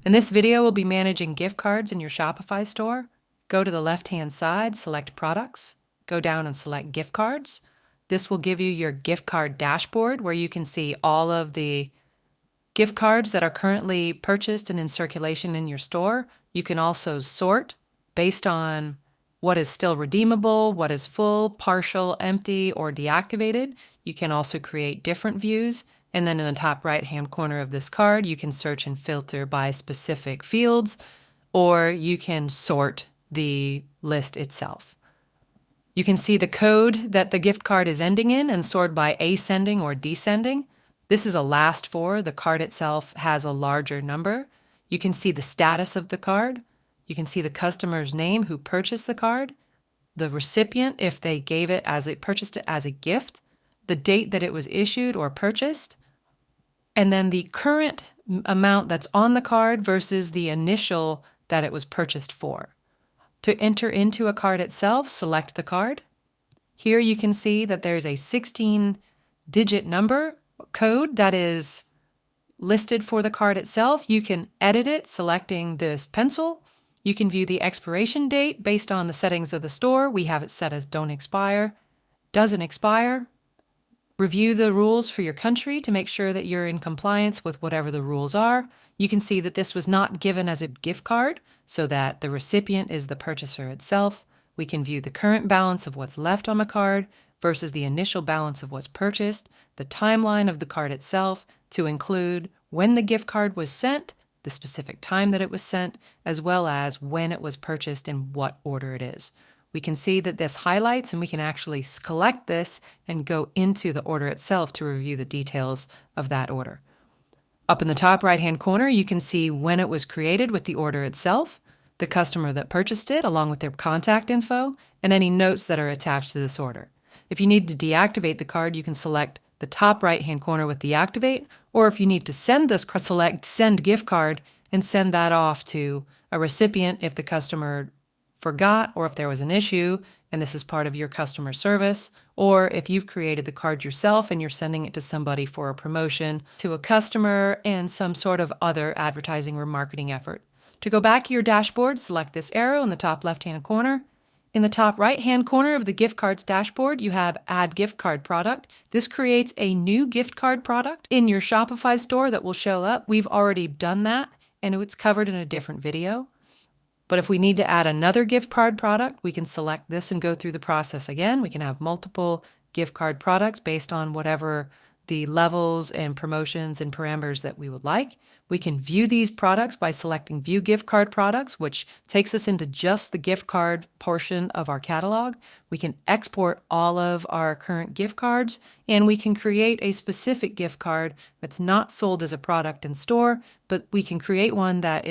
In this video, we'll be managing gift cards in your Shopify store. Go to the left-hand side, select Products, go down and select Gift Cards. This will give you your gift card dashboard where you can see all of the gift cards that are currently purchased and in circulation in your store. You can also sort based on what is still redeemable, what is full, partial, empty, or deactivated. You can also create different views. And then in the top right-hand corner of this card, you can search and filter by specific fields, or you can sort the list itself. You can see the code that the gift card is ending in and sort by ascending or descending. This is a last four. The card itself has a larger number. You can see the status of the card. You can see the customer's name who purchased the card, the recipient if they purchased it as a gift, the date that it was issued or purchased, and then the current amount that's on the card versus the initial that it was purchased for. To enter into a card itself, select the card. Here you can see that there's a 16-digit number code that is listed for the card itself. You can edit it selecting this pencil. You can view the expiration date based on the settings of the store. We have it set as don't expire, doesn't expire. Review the rules for your country to make sure that you're in compliance with whatever the rules are. You can see that this was not given as a gift card, so that the recipient is the purchaser itself. We can view the current balance of what's left on the card versus the initial balance of what's purchased, the timeline of the card itself to include when the gift card was sent, the specific time that it was sent, as well as when it was purchased and what order it is. We can see that this highlights, and we can actually select this and go into the order itself to review the details of that order. Up in the top right-hand corner, you can see when it was created with the order itself, the customer that purchased it along with their contact info, and any notes that are attached to this order. If you need to deactivate the card, you can select the top right-hand corner with deactivate, or if you need to send this, select send gift card and send that off to a recipient if the customer forgot or if there was an issue and this is part of your customer service, or if you've created the card yourself and you're sending it to somebody for a promotion, to a customer, and some sort of other advertising or marketing effort. To go back to your dashboard, select this arrow in the top left-hand corner. In the top right-hand corner of the gift cards dashboard, you have Add Gift Card Product. This creates a new gift card product in your Shopify store that will show up. We've already done that, and it's covered in a different video. But if we need to add another gift card product, we can select this and go through the process again. We can have multiple gift card products based on whatever the levels and promotions and parameters that we would like. We can view these products by selecting View Gift Card Products, which takes us into just the gift card portion of our catalog. We can export all of our current gift cards, and we can create a specific gift card that's not sold as a product in store, but we can create one that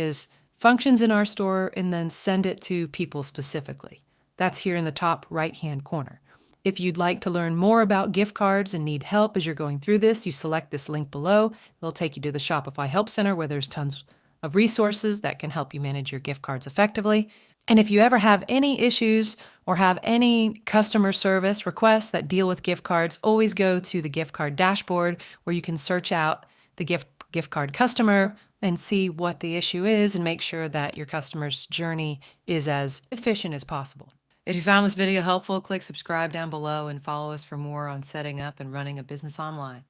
functions in our store and then send it to people specifically. That's here in the top right-hand corner. If you'd like to learn more about gift cards and need help as you're going through this, you select this link below. It'll take you to the Shopify Help Center where there's tons of resources that can help you manage your gift cards effectively. And if you ever have any issues or have any customer service requests that deal with gift cards, always go to the gift card dashboard where you can search out the gift card customer and see what the issue is and make sure that your customer's journey is as efficient as possible. If you found this video helpful, click subscribe down below and follow us for more on setting up and running a business online.